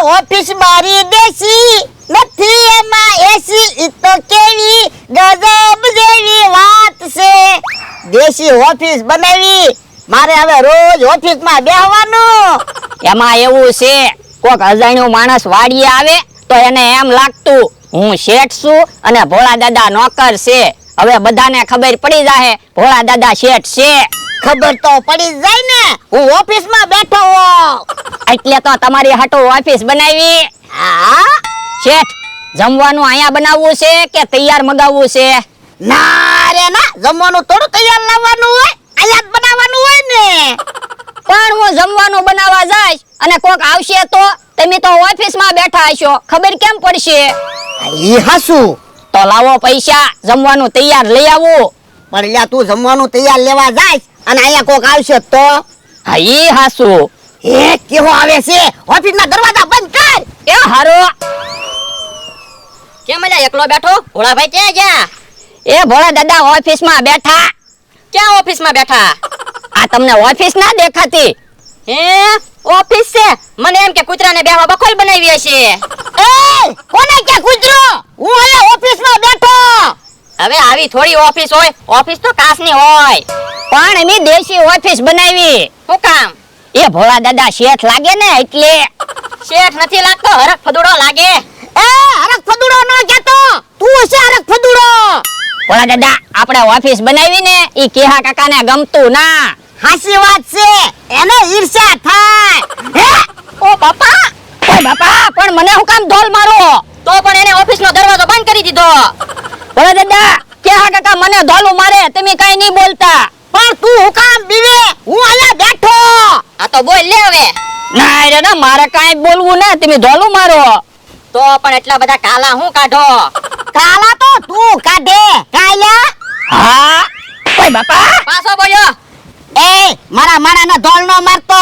Office મારી દેશી નથી એમાં એસી ઈ તો કેવી ગજબ જેવી વાત છે દેશી ઓફિસ બનાવી મારે હવે રોજ ઓફિસમાં બેહવાનું એમાં એવું છે કોક અજાણ્યો માણસ વાડીએ આવે તો એને એમ લાગતું હું શેઠ છું અને ભોળા દાદા નોકર છે હવે બધાને ખબર પડી જાહે ભોળા દાદા શેઠ છે ખબર તો પડી જાય ને હું ઓફિસમાં બેઠો હોઉં એટલે તો તમારી હાટુ ઓફિસ બનાવી હા શેઠ જમવાનું અહીંયા બનાવવું છે કે તૈયાર મગાવવું છે ના રે ના જમવાનું થોડું તૈયાર લાવવાનું હોય અહીંયા જ બનાવવાનું હોય ને પણ હું જમવાનું બનાવવા જઈશ અને કોક આવશે તો તમે તો ઓફિસમાં બેઠા હશો ખબર કેમ પડશે ઈ હાસુ તો લાવો પૈસા જમવાનું તૈયાર લઈ આવું પણ લ્યા તું જમવાનું તૈયાર લેવા જાય અને અહીંયા કોક આવશે તો હા ઈ હાસુ એ કેવો આવે છે ઓફિસના દરવાજા બંધ કર એ હારો કેમ મજા એકલો બેઠો ભોળાભાઈ ક્યાં ગયા એ ભોળા દાદા ઓફિસમાં બેઠા ક્યાં ઓફિસમાં બેઠા આ તમને ઓફિસ ના દેખાતી હે ઓફિસ છે મને એમ કે કૂતરાને બેહવા બખોલ બનાવી હશે એ કોને કે કૂતરો હું અહીંયા ઓફિસમાં બેઠો હવે આવી થોડી ઓફિસ હોય ઓફિસ તો કાસની હોય પણ અમે દેશી ઓફિસ બનાવી શું કામ એ ભોળા દાદા શેઠ લાગે ને એટલે શેઠ નથી લાગતો હરખ ફદુડો લાગે એ હરખ ફદુડો નો કેતો તું છે હરખ ફદુડો ભોળા દાદા આપણે ઓફિસ બનાવી ને ઈ કેહા કાકાને ગમતું ના હાસી વાત છે એને ઈર્ષ્યા થાય હે ઓ બાપા ઓય બાપા પણ મને હું કામ ઢોલ મારો તો પણ એને ઓફિસનો દરવાજો બંધ કરી દીધો ભોળા દાદા કેહા કાકા મને ઢોલું મારે તમે કઈ નહીં બોલતા પણ તું હું કામ બીવે હું અહીંયા બેઠો આ તો બોલ લે હવે ના રે ના મારે કાઈ બોલવું ના તમે ઢોલું મારો તો પણ એટલા બધા કાલા હું કાઢો કાલા તો તું કાઢે કાલ્યા હા ઓય બાપા પાછો બોલ્યો એ મારા માણાનો ધોળ નો મારતો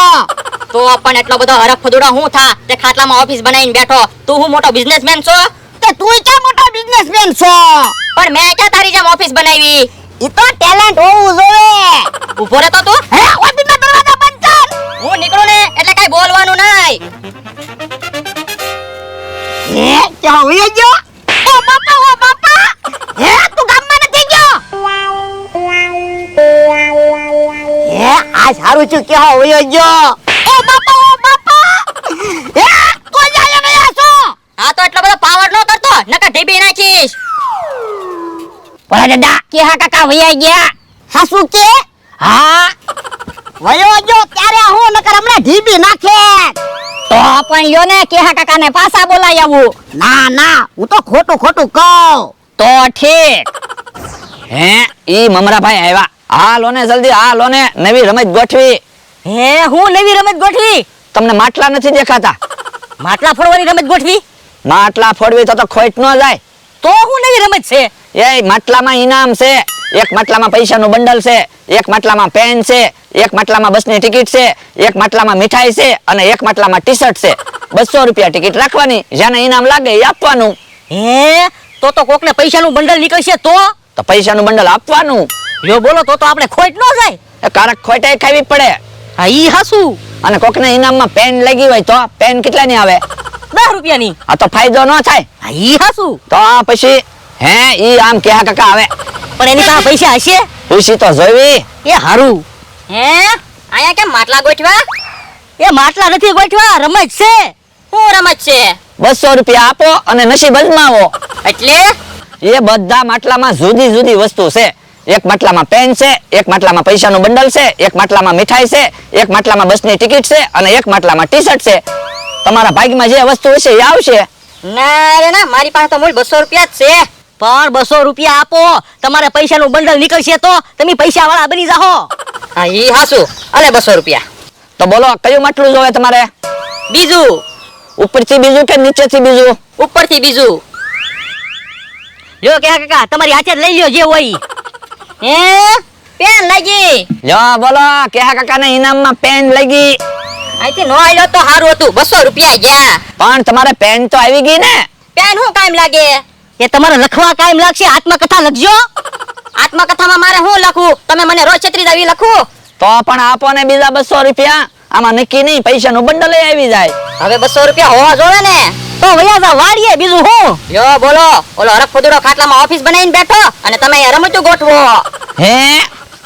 તો પણ એટલો બધો હરખ ફદુડો હું થા તે ખાટલામાં ઓફિસ બનાવીને બેઠો તું હું મોટો બિઝનેસમેન છો તે તું ક્યાં મોટો બિઝનેસમેન છો પણ મેં ક્યાં તારી જેમ ઓફિસ બનાવી ઈ તો ટેલેન્ટ હોવું જોઈએ ઊભો રહેતો તું હે ઓફિસના દરવાજા બંધ કર હું નીકળું ને એટલે કઈ બોલવાનું નહીં હે ક્યાં હોઈ ગયો ઓ બાપા હે તું ગામમાં નથી ગયો હે આ સારું છું ક્યાં હોઈ ગયો ઓ બાપા હે તું જાય ને આસો આ તો એટલો બધો પાવર નો કરતો નકર ઢીબી નાખીશ ભોળા દાદા કેહા કાકા વૈયા ગયા સાસુ કે હા વયો જો ત્યારે હું નકર હમણાં ઢીબી નાખે તો પણ યો ને કેહા કાકાને પાછા બોલાઈ આવું ના ના હું તો ખોટું ખોટું કહું તો ઠીક હે ઈ મમરાભાઈ આવ્યા હાલો ને જલ્દી હાલો ને નવી રમત ગોઠવી હે હું નવી રમત ગોઠવી તમને માટલા નથી દેખાતા માટલા ફોડવાની રમત ગોઠવી માટલા ફોડવી તો ખોટ ન જાય તો હું નવી રમત છે એ માટલામાં ઇનામ છે એક માટલામાં પૈસાનું બંડલ છે એક માટલામાં પેન છે એક માટલામાં બસની ટિકિટ છે એક માટલામાં મીઠાઈ છે અને એક માટલામાં ટી-શર્ટ છે 200 રૂપિયા ટિકિટ રાખવાની જેને ઇનામ લાગે એ આપવાનું હે તો કોકને પૈસાનું બંડલ નીકળશે તો પૈસાનું બંડલ આપવાનું લ્યો બોલો તો આપણે ખોટ ન જાય એ કારક ખોટે ખાવી પડે હા ઈ હાસુ અને કોકને ઇનામમાં પેન લાગી હોય તો પેન કેટલાની આવે 10 રૂપિયાની આ તો ફાયદો ન થાય હા ઈ હાસુ તો આ પછી હે ઈ આમ કેહા કાકા આવે પણ એની પાસે પૈસા હશે પૂછી તો જોવી એ હારું હે આયા કેમ માટલા ગોઠવા એ માટલા નથી ગોઠવા રમત છે શું રમત છે 200 રૂપિયા આપો અને નસીબ અજમાવો એટલે એ બધા માટલામાં જુદી જુદી વસ્તુ છે એક માટલામાં પેન છે એક માટલામાં પૈસાનું બંડલ છે એક માટલામાં મીઠાઈ છે એક માટલામાં બસની ટિકિટ છે અને એક માટલામાં ટી-શર્ટ છે તમારા ભાગ્યમાં જે વસ્તુ હશે એ આવશે ના રે ના મારી પાસે તો મૂળ 200 રૂપિયા જ છે પણ 200 રૂપિયા આપો તમારે પૈસાનું બંડલ નીકળશે તો તમે પૈસા વાળા બની જાઓ હા ઈ હાસુ અલે 200 રૂપિયા તો બોલો કયું માટલું જોવે તમારે બીજું ઉપરથી બીજું કે નીચેથી બીજું ઉપરથી બીજું લ્યો કે કાકા તમારી હાથે જ લઈ લ્યો જે હોય હે પેન લાગી જો બોલો કેહા કાકાને ઇનામમાં પેન લાગી આઈથી નો આલ્યો તો હારું હતું 200 રૂપિયા ગયા પણ તમારે પેન તો આવી ગઈ ને પેન હું કામ લાગે એ તમારે લખવા કામ લાગશે આત્મકથા લખજો આત્મકથામાં મારે હું લખું તમે મને રોજ છત્રી દાવી લખું તો પણ આપો ને બીજા 200 રૂપિયા આમાં નક્કી નહીં પૈસાનું બંડલ આવી જાય હવે 200 રૂપિયા હોવા જોવે ને તો વયા જા વાડીએ બીજું હું યો બોલો ઓલો હરખ ફુદડો ખાટલામાં ઓફિસ બનાવીને બેઠો અને તમે અહીંયા રમતું ગોઠવો હે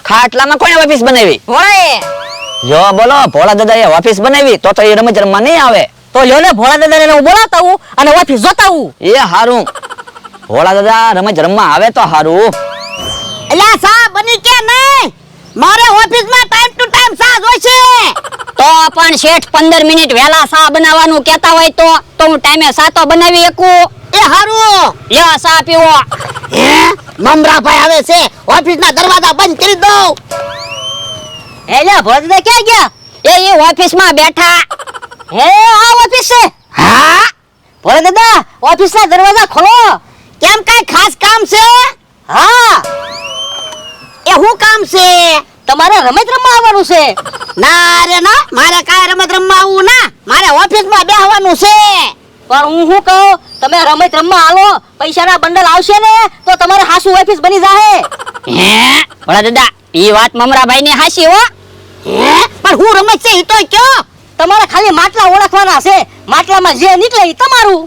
ખાટલામાં કોણે ઓફિસ બનાવી? ભોળાએ જો બોલો ભોળા દાદા એ ઓફિસ બનાવી તો એ રમત રમવા નહીં આવે. તો લ્યો ને ભોળા દાદાને હું બોલાવતા હું અને ઓફિસ જોતા હું એ હારું ભોળા દાદા રમત રમવા આવે તો હારું. એલા સા બની કે નહીં? મારે ઓફિસમાં ટાઈમ ટુ ટાઈમ સા જોઈશે. તો પણ શેઠ 15 મિનિટ વહેલા સા બનાવવાનું કહેતા હોય તો હું ટાઈમે સા તો બનાવી શકું. એ હારું. લ્યો સા પીવો. હે મમરાભાઈ આવે છે, ઓફિસના દરવાજા બંધ કરી દઉં. એલા ભોળા દાદા ક્યાં ગયા? એ ઓફિસમાં બેઠા. હે આ ઓફિસ છે? હા ભોળા દાદા ઓફિસના દરવાજા ખોલો. કેમ કઈ ખાસ કામ છે? હા એ શું કામ છે? તમારે રમત રમવા આવવાનું છે. ના રે ના, મારે કાંઈ રમત રમવા આવવું ના, મારે ઓફિસમાં બેહવાનું છે. પણ હું શું કહું, તમે રમત રમવા આલો પૈસાના બંડલ આવશે ને તો તમારે હાસુ ઓફિસ બની જાહે. હે ભોળા દાદા ઈ વાત મમરાભાઈ ને હાસી હો. હે પણ હું રમત છે ઈ તો કયો. તમારે ખાલી માટલા ઓળખવાના છે, માટલામાં જે નીકળે ઈ તમારું.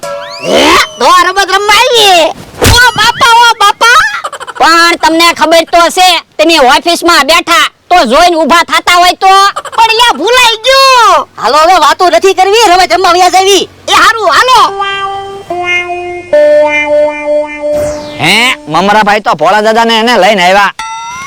હે તો આ રમત રમવા આવી. ઓ બાપા, ઓ બાપા. પણ તમને ખબર તો છે તમે ઓફિસમાં બેઠા તો જોઈને ઊભા થાતા હોય તો. પણ લ્યા ભૂલાઈ ગયું. હાલો હવે વાતો નથી કરવી, રમત રમવા વયા જાવી. એ હારું હાલો. હે મમરાભાઈ તો ભોળા દાદાને એને લઈને આવ્યા.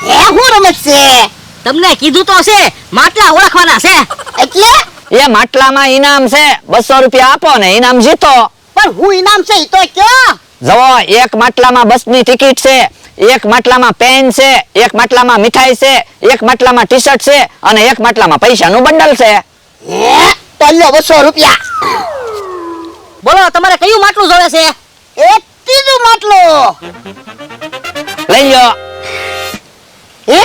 એ હું રમત છે? તમને કીધું તો છે માટલા ઓળખવાના છે. એટલે એ માટલામાં ઇનામ છે, 200 રૂપિયા આપો ને ઇનામ જીતો. પણ હું ઇનામ છે ઈ તો કયો. જવો એક માટલામાં બસની ટિકિટ છે, એક માટલામાં પેન છે, એક માટલામાં મીઠાઈ છે, એક માટલામાં ટી શર્ટ છે અને એક માટલામાં પૈસાનું બંડલ છે. હે તો લ્યો 200 રૂપિયા. બોલો તમારે કયું માટલું જોવે છે? એ ત્રીજું માટલું. લઈ લ્યો. હે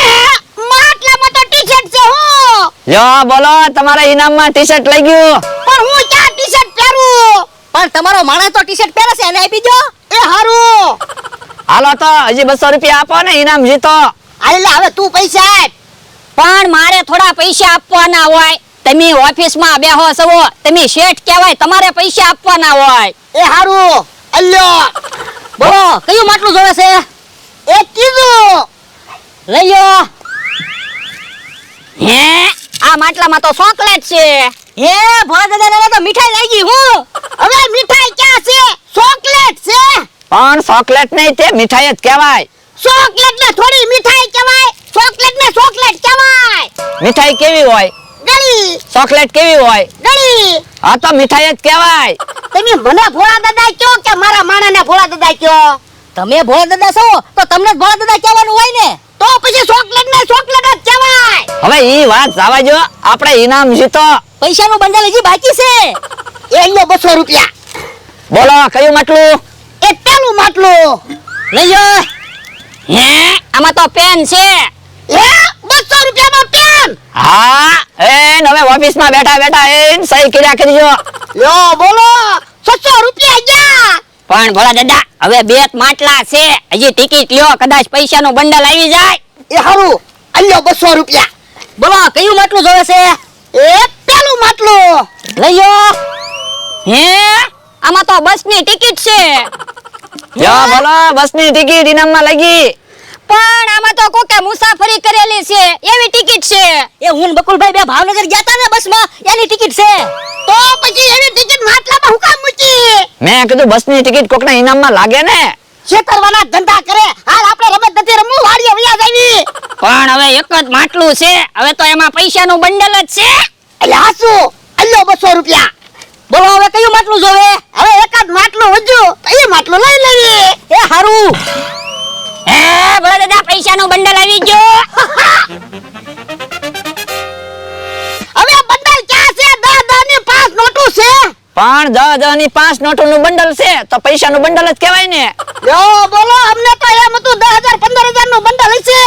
માટલામાં તો ટી શર્ટ છે હું. લ્યો બોલો તમારા ઇનામમાં ટી શર્ટ લઈ ગયું. પણ હું ક્યાં ટી શર્ટ પહેરું? પણ તમારો માણસ તો ટી શર્ટ પહેરે છે એને આપી દો. એ હારું. હાલો તો હજી 200 રૂપિયા આપો ને ઇનામ જીતો. હાલે હવે તું પૈસા આપ. પણ મારે થોડા પૈસા આપવાના હોય. તમે ઓફિસમાં બેહો છો, તમે શેઠ કહેવાય, તમારે પૈસા આપવાના હોય. એ હારું અલ્યો. બોલો કયું માટલું જોવે છે? એ ત્રીજું. લઈ લો. હે આ માટલામાં તો ચોકલેટ છે. હે ભોળા દાદાને તો મીઠાઈ લાગી હું. હવે મીઠાઈ ક્યાં છે? ચોકલેટ છે. પણ ચોકલેટ નહીં, તે મીઠાઈ જ કહેવાય. ચોકલેટ ને થોડી મીઠાઈ કહેવાય, ચોકલેટ ને ચોકલેટ કહેવાય. મીઠાઈ કેવી હોય? ગળી ચોકલેટ કેવી હોય? ગળી. હા તો મીઠાઈ જ કહેવાય. તમે મને ભોળા દાદા કયો કે મારા માણાને ભોળા દાદા કયો? તમે ભોળા દાદા છો તો તમને જ ભોળા દાદા કહેવાનું હોય ને. તો પછી ચોકલેટ ને ચોકલેટ જ કહેવાય. હવે ઈ વાત જવા જો, આપણે ઇનામ જીતો. પૈસાનું બંડલ હજી બાકી છે. એ લ્યો 200 રૂપિયા. બોલો કયું માટલું? એ પેલું માટલું. લઈ લો. હે આમાં તો પેન છે. એ 200 રૂપિયામાં પેન. હા એન હવે ઓફિસમાં બેઠા બેઠા એન સહી કર્યા કરજો. લ્યો બોલો 600 રૂપિયા ગયા. પણ ભોળા દાદા હવે બે માટલા છે, હજી ટિકિટ લ્યો, કદાચ પૈસાનું બંડલ આવી જાય. એ હારું અલ્યો 200 રૂપિયા. બોલો કયું માટલું જોવે છે? એ પેલું માટલું. લઈ લો. હે આમાં તો બસની ટિકિટ છે. જો બોલો બસની ટિકિટ ઇનામમાં લાગી. પણ આમાં તો કોકે મુસાફરી કરેલી છે એવી ટિકિટ છે. એ હું ને બકુલભાઈ બે ભાવનગર ગયા તા ને બસમાં, એની ટિકિટ છે. તો પછી એની ટિકિટ માટલામાં હું કામ મૂકી? મેં કીધું બસની ટિકિટ કોકના ઇનામમાં લાગે ને. છેતરવાના ધંધા કરે. હાલ આપણે રમત નથી રમવું, વાડીએ વયા જાવી. પણ હવે એક જ માટલું છે, હવે તો એમાં પૈસાનું બંડલ જ છે. એટલે હાસુ અલ્યો 200 રૂપિયા. બોલો હવે કયું માટલું જોવે? હવે એકાદ માટલું વધ્યું તો એ માટલું લઈ લેવી. એ હારું. હે ભોળા દાદા પૈસાનું બંડલ આવી ગયો. હવે બંડલ ક્યાં છે? 10 ની 5 નોટું છે. પણ 10 ની 5 નોટોનું બંડલ છે તો પૈસાનું બંડલ જ કહેવાય ને. યો બોલો અમને તો એમ હતું 10,000 15,000 નું બંડલ હશે.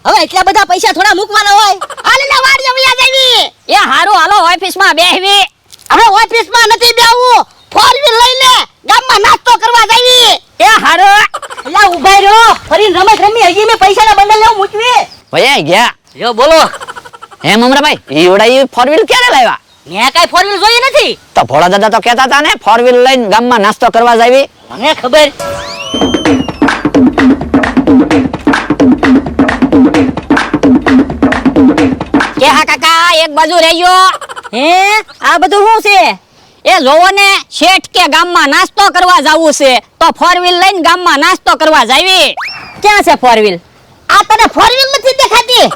હવે એટલા બધા પૈસા થોડા મૂકવાના હોય. હાલ ને વાડીએ વયા જાવી. એ હારું હાલો ઓફિસમાં બેહવી. હવે ઓફિસમાં નથી બેહવું, 4 વ્હીલ લઈ લે, ગામમાં નાસ્તો કરવા જાવી. એ હારું. એલા ઉભા રહ્યો, ફરીને રમત રમી, હજી મે પૈસાના બંડલ લેવું મૂકવી. ભયા ગયા. યો બોલો. હે મમરાભાઈ ઈવડા ઈ 4 વ્હીલ ક્યારે લાવ્યા? મેં કઈ ફોર વ્હીલ જોઈ નથી. તો ભોળા દાદા તો કહેતા હતા ને 4 વ્હીલ લઈને ગામમાં નાસ્તો કરવા જાવી. મને ખબર. કે હા કાકા એક બાજુ રહેજો. હે આ બધું શું છે? એ જોવો ને શેઠ કે ગામમાં નાસ્તો કરવા જાવું છે તો 4 વ્હીલ લઈને ગામમાં નાસ્તો કરવા જાવી. ક્યાં છે 4 વ્હીલ? આ તને 4 વ્હીલ નથી દેખાતી?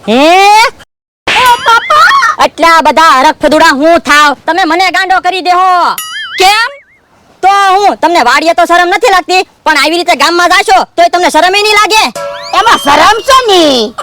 હે ઓ બાપા આટલા બધા હરખ ફદુડા હું થાવ તમે મને ગાંડો કરી દેહો. કેમ? તો હું તમને વાડીએ તો શરમ નથી લાગતી પણ આવી રીતે ગામમાં જાશો તોય તમને શરમ નહીં લાગે. એમાં શરમ છે ની.